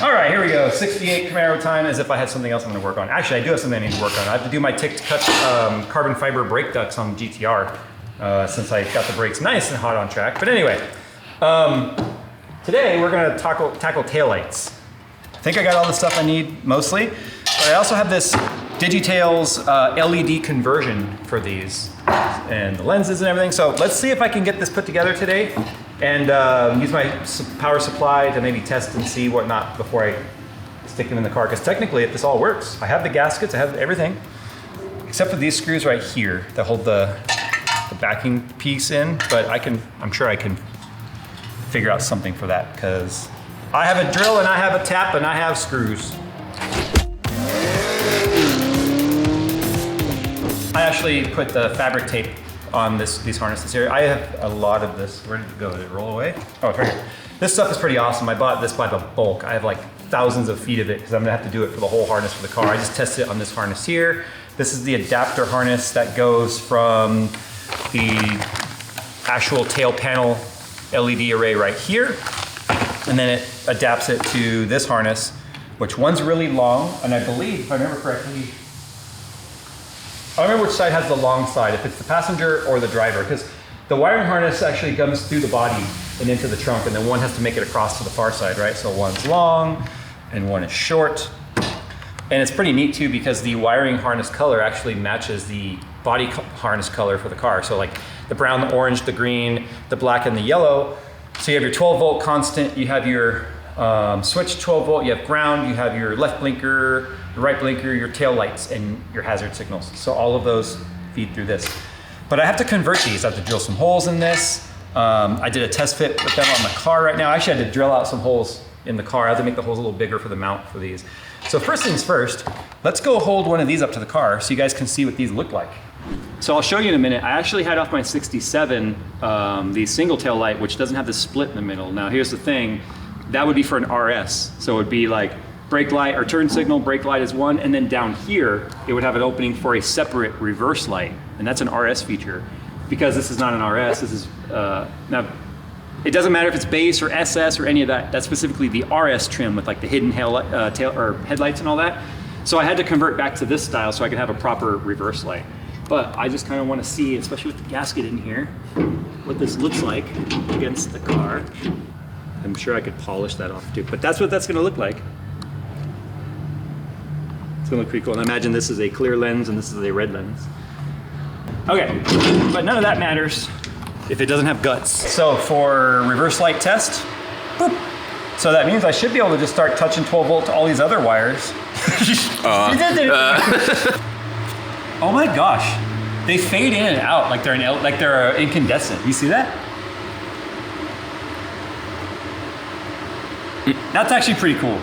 All right, here we go. 68 Camaro time, as if I had something else I'm going to work on. Actually, I do have something I need to work on. I have to do my tick to cut carbon fiber brake ducts on the GTR since I got the brakes nice and hot on track. But anyway, today we're going to tackle taillights. I think I got all the stuff I need mostly, but I also have this Digi-Tails LED conversion for these and the lenses and everything. So let's see if I can get this put together today and use my power supply to maybe test and see whatnot before I stick them in the car. Because technically, if this all works, I have the gaskets, I have everything, except for these screws right here that hold the backing piece in. But I'm sure I can figure out something for that because I have a drill and I have a tap and I have screws. I actually put the fabric tape on these harnesses here. I have a lot of this. Where did it go? Did it roll away? Oh, it's right here. This stuff is pretty awesome. I bought this by the bulk. I have like thousands of feet of it because I'm gonna have to do it for the whole harness for the car. I just tested it on this harness here. This is the adapter harness that goes from the actual tail panel LED array right here. And then it adapts it to this harness, which one's really long. And I believe, if I remember correctly, I don't remember which side has the long side, if it's the passenger or the driver, because the wiring harness actually comes through the body and into the trunk, and then one has to make it across to the far side, right? So one's long and one is short. And it's pretty neat too, because the wiring harness color actually matches the body harness color for the car. So like the brown, the orange, the green, the black, and the yellow. So you have your 12 volt constant, you have your switch 12 volt, you have ground, you have your left blinker, your right blinker, your tail lights, and your hazard signals. So all of those feed through this. But I have to convert these. I have to drill some holes in this. I did a test fit with them on the car right now. Actually, I had to drill out some holes in the car. I have to make the holes a little bigger for the mount for these. So first things first, let's go hold one of these up to the car so you guys can see what these look like. So I'll show you in a minute. I actually had off my 67 the single tail light, which doesn't have the split in the middle. Now here's the thing, that would be for an RS. So it would be like brake light or turn signal, brake light is one, and then down here, it would have an opening for a separate reverse light. And that's an RS feature. Because this is not an RS, this is, now, it doesn't matter if it's base or SS or any of that. That's specifically the RS trim with like the hidden tail or headlights and all that. So I had to convert back to this style so I could have a proper reverse light. But I just kind of want to see, especially with the gasket in here, what this looks like against the car. I'm sure I could polish that off too, but that's what that's going to look like. It's going to look pretty cool. And I imagine this is a clear lens and this is a red lens. Okay, but none of that matters if it doesn't have guts. So for reverse light test, boop. So that means I should be able to just start touching 12 volt to all these other wires. Oh my gosh, they fade in and out like they're incandescent. You see that? That's actually pretty cool.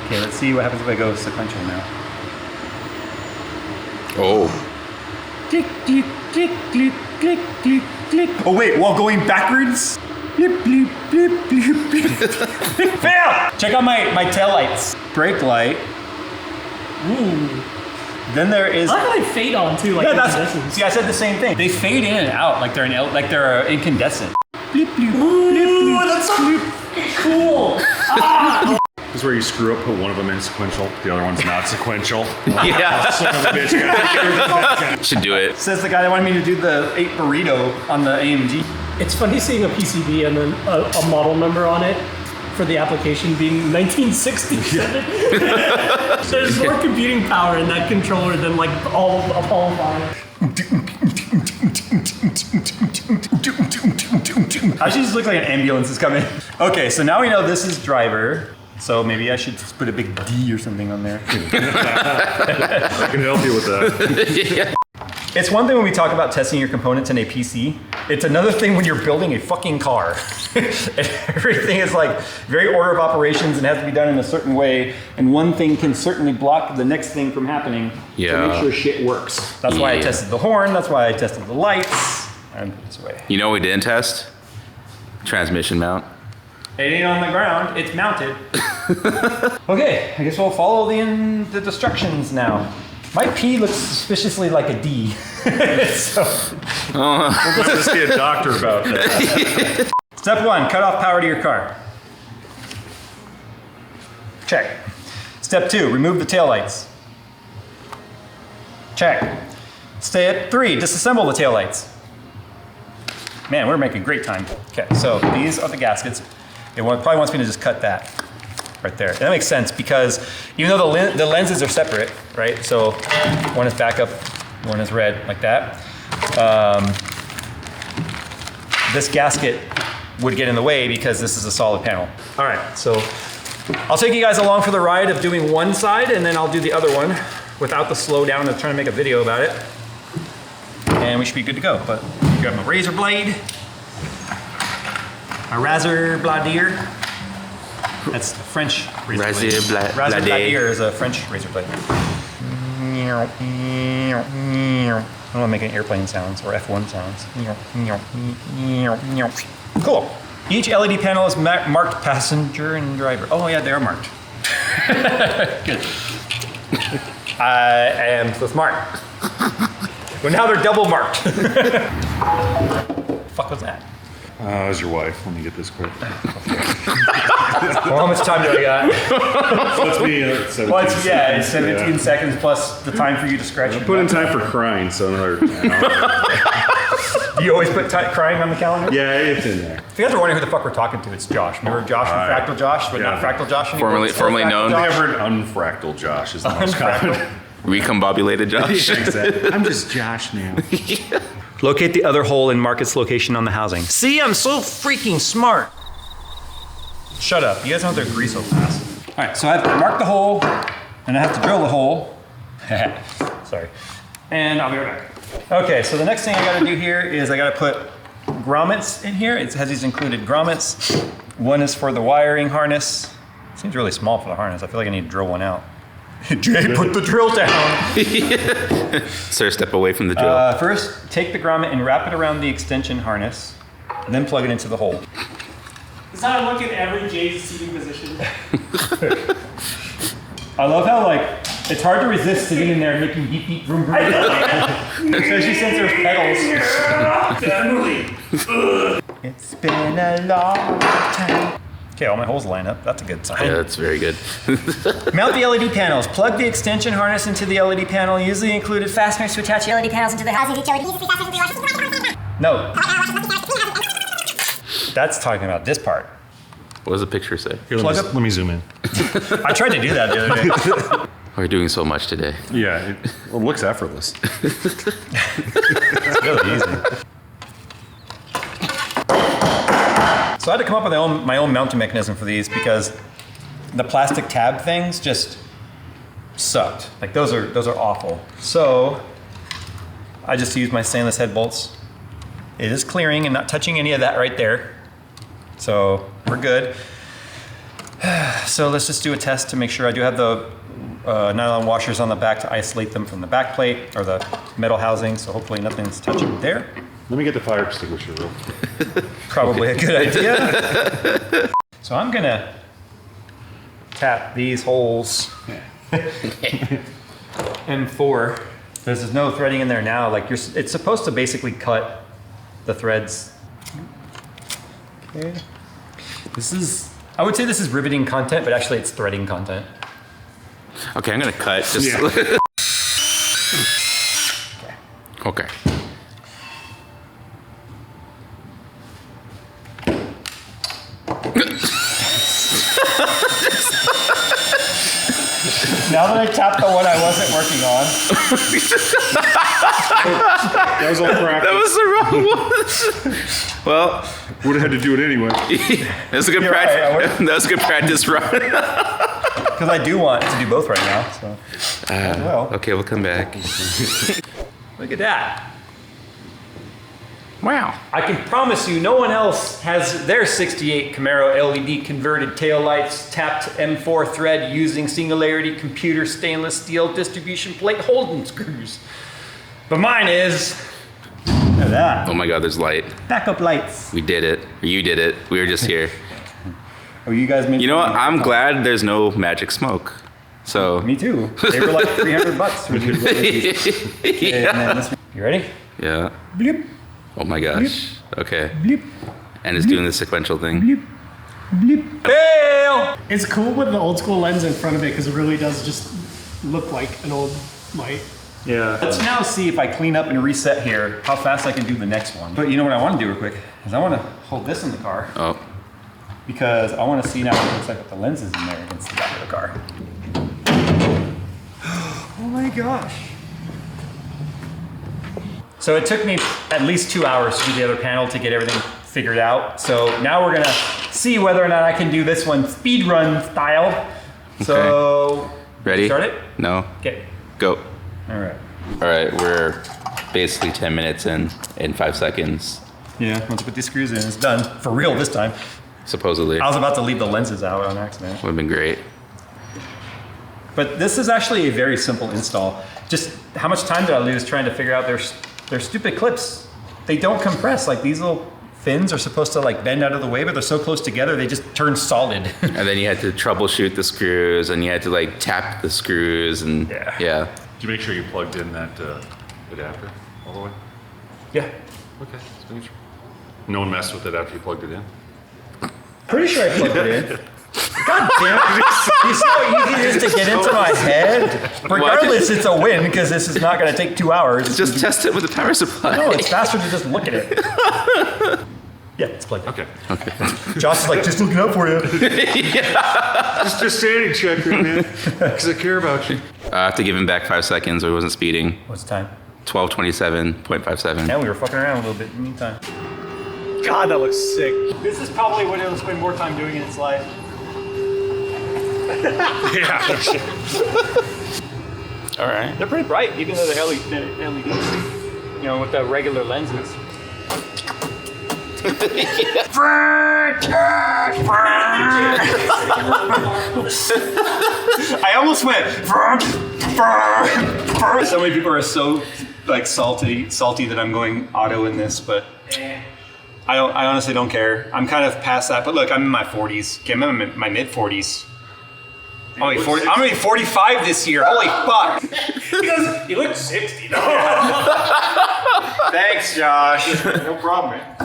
Okay, let's see what happens if I go sequential now. Oh. Click, click, click, click, click, click, click. Oh wait, while going backwards. Blip, blip, blip, blip, blip. Fail! Check out my tail lights. Brake light. Ooh. Then there is. I like how they fade on too, like incandescent. See, I said the same thing. They fade in and out like they're incandescent. Blip, blip, Ooh, blip, blip, that's so blip. cool. Ah. This is where you screw up, put one of them in sequential, the other one's not sequential. Yeah. Son of a bitch. Should do it. Says the guy that wanted me to do the 8 burrito on the AMG. It's funny seeing a PCB and then a model number on it for the application being 1967. There's more computing power in that controller than like all of Apollo 5. Actually, just looks like an ambulance is coming. Okay, so now we know this is driver. So maybe I should just put a big D or something on there. I can help you with that. It's one thing when we talk about testing your components in a PC. It's another thing when you're building a fucking car. Everything is like very order of operations and has to be done in a certain way. And one thing can certainly block the next thing from happening to make sure shit works. That's why I tested the horn. That's why I tested the lights. And put this away. You know what we didn't test? Transmission mount. It ain't on the ground, it's mounted. Okay, I guess we'll follow the instructions now. My P looks suspiciously like a D. So, we'll just see a doctor about that. Step 1, cut off power to your car. Check. Step 2, remove the taillights. Check. Step 3, disassemble the taillights. Man, we're making great time. Okay, so these are the gaskets. It probably wants me to just cut that right there. And that makes sense because even though the lenses are separate, right? So one is backup, one is red, like that. This gasket would get in the way because this is a solid panel. All right, so I'll take you guys along for the ride of doing one side and then I'll do the other one without the slowdown of trying to make a video about it. And we should be good to go. But grab my razor blade, my razor bladier. That's a French razor blade. Razor bladier is a French razor blade. I don't want to make any airplane sounds or F1 sounds. Cool. Each LED panel is marked passenger and driver. Oh yeah, they are marked. Good. I am so smart. Well, now they're double marked. Fuck was that? It was your wife. Let me get this quick. Well, how much time do I got? Let's be 17 Well, it's 17 seconds. seconds plus the time for you to scratch your Put in butt. time for crying, so another You always put crying on the calendar? Yeah, it's in there. If you guys are wondering who the fuck we're talking to, it's Josh. Remember Josh from Fractal Josh, but not Fractal Josh anymore? Formerly known. I heard unfractal Josh is the most common. Recombobulated Josh. Yeah, exactly. I'm just Josh now. Locate the other hole and mark its location on the housing. See, I'm so freaking smart. Shut up. You guys don't have to agree so fast. All right, so I have to mark the hole, and I have to drill the hole. Sorry. And I'll be right back. Okay, so the next thing I gotta do here is I gotta put grommets in here. It has these included grommets. One is for the wiring harness. Seems really small for the harness. I feel like I need to drill one out. Jay, put the drill down. Sir, step away from the drill. First, take the grommet and wrap it around the extension harness, and then plug it into the hole. This is how I look at every Jay's seating position. I love how, like, it's hard to resist sitting in there making beep beep vroom vroom. Especially since there's pedals. It's been a long time. Okay, all my holes line up. That's a good sign. Yeah, that's very good. Mount the LED panels. Plug the extension harness into the LED panel. Use the included fasteners to attach LED panels into the housing. No. That's talking about this part. What does the picture say? Here, Plug let up- me zoom in. I tried to do that the other day. We're doing so much today. Yeah, it looks effortless. It's really easy. So I had to come up with my own mounting mechanism for these because the plastic tab things just sucked. Like those are awful. So I just used my stainless head bolts. It is clearing and not touching any of that right there. So we're good. So let's just do a test to make sure I do have the nylon washers on the back to isolate them from the back plate or the metal housing. So hopefully nothing's touching there. Let me get the fire extinguisher real quick. Probably a good idea. So I'm gonna tap these holes. M4. There's no threading in there now. Like it's supposed to basically cut the threads. Okay. I would say this is riveting content, but actually it's threading content. Okay, I'm gonna cut. Just Yeah. Okay. Now that I tapped the one I wasn't working on. That was all practice. That was the wrong one. Well, Would have had to do it anyway. that's a good You're right, practice. That was a good practice run. Because I do want to do both right now. So. Well, Okay, we'll come back. look at that. Wow. I can promise you no one else has their 68 Camaro LED converted taillights tapped M4 thread using singularity computer stainless steel distribution plate holding screws. But mine is, look at that, Oh my God, there's light. backup lights. We did it. You did it. We were just here. Oh, you guys made You know what? I'm glad there's no magic smoke. So. Me too. They were like $300 when you ordered these. Okay, and then this one. You ready? Yeah. Bleep, Oh my gosh. Okay. bleep, And it's doing the sequential thing. bleep, Fail! It's cool with the old school lens in front of it because it really does just look like an old light. Yeah. Let's now see if I clean up and reset here, how fast I can do the next one. But you know what I want to do real quick? Is I want to hold this in the car. Oh. Because I want to see now what it looks like with the lenses in there against the back of the car. Oh my gosh. So it took me at least 2 hours to do the other panel to get everything figured out. So now we're gonna see whether or not I can do this one speed run style. So, ready? Start it? No. Okay. Go. All right. All right, we're basically 10 minutes in 5 seconds, Yeah, once I put these screws in, it's done. For real this time. supposedly. I was about to leave the lenses out on accident. Would have been great. But this is actually a very simple install. Just how much time did I lose trying to figure out their stupid clips? They don't compress. Like these little fins are supposed to like bend out of the way, but they're so close together they just turn solid. And then you had to troubleshoot the screws, and you had to like tap the screws, and yeah. Did you make sure you plugged in that adapter all the way? Yeah. Okay. Just making sure. No one messed with it after you plugged it in? Pretty sure I plugged it in. God damn it. You see how easy it is to get into my head? Regardless, it's a win because this is not going to take 2 hours. Just test it with the power supply. No, it's faster to just look at it. Yeah, it's plugged in. Okay. Josh is like, just looking out for you. Just sanity check, man. Because I care about you. I have to give him back 5 seconds, or he wasn't speeding. What's the time? 12:27.57. Yeah, we were fucking around a little bit in the meantime. God, that looks sick. This is probably what it'll spend more time doing in its life. Yeah. All right. They're pretty bright, even though they're LEDs. You know, with the regular lenses. I almost went. So many people are so like salty that I'm going auto in this, but I honestly don't care. I'm kind of past that. But look, I'm in my 40s. Okay, I'm in my mid 40s. I'm gonna be 45 this year. Holy fuck! He goes, you look 60. Thanks, Josh. No problem, man.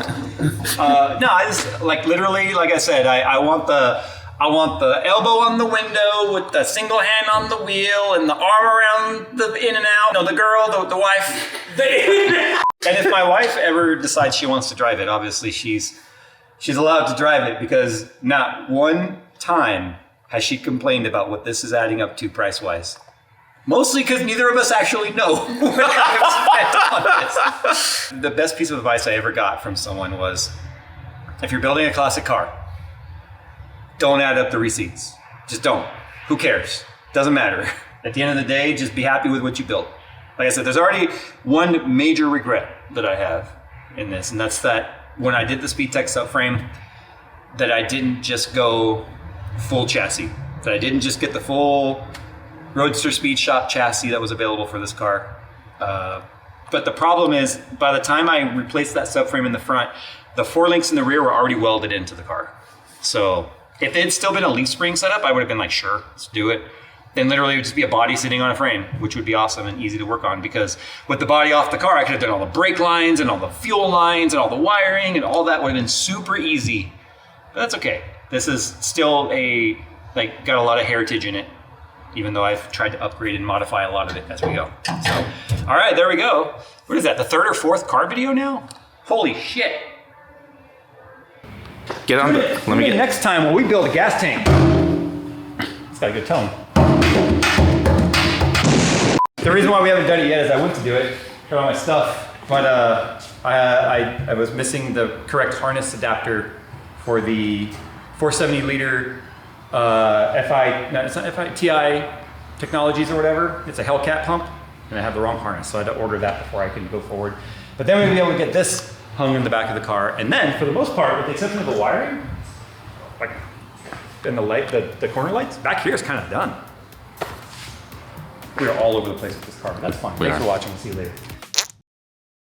No, I just like literally, like I said, I want the elbow on the window with the single hand on the wheel and the arm around the in and out. No, the girl, the wife. And if my wife ever decides she wants to drive it, obviously she's allowed to drive it because not one time has she complained about what this is adding up to price-wise. Mostly because neither of us actually know what I've spent on this. The best piece of advice I ever got from someone was, if you're building a classic car, don't add up the receipts. Just don't. Who cares? Doesn't matter. At the end of the day, just be happy with what you built. Like I said, there's already one major regret that I have in this, and that's that when I did the Speedtech subframe, that I didn't just go full chassis. That I didn't just get the full Roadster Speed Shop chassis that was available for this car. But the problem is, by the time I replaced that subframe in the front, the 4 links in the rear were already welded into the car. So if it had still been a leaf spring setup, I would have been like, sure, let's do it. Then literally it would just be a body sitting on a frame, which would be awesome and easy to work on, because with the body off the car, I could have done all the brake lines and all the fuel lines and all the wiring, and all that would have been super easy. But that's okay. This is still got a lot of heritage in it, even though I've tried to upgrade and modify a lot of it as we go. So, all right, there we go. What is that, the 3rd or 4th car video now? Holy shit. Get on. Let me get. Next time when we build a gas tank. It's got a good tone. The reason why we haven't done it yet is I went to do it, got all my stuff, but I was missing the correct harness adapter for the 470 liter TI Technologies or whatever. It's a Hellcat pump, and I have the wrong harness, so I had to order that before I can go forward. But then we'll be able to get this hung in the back of the car, and then for the most part, with the exception of the wiring, like and the light, the corner lights, back here is kind of done. We are all over the place with this car, but that's fine. Thanks for watching. We'll see you later.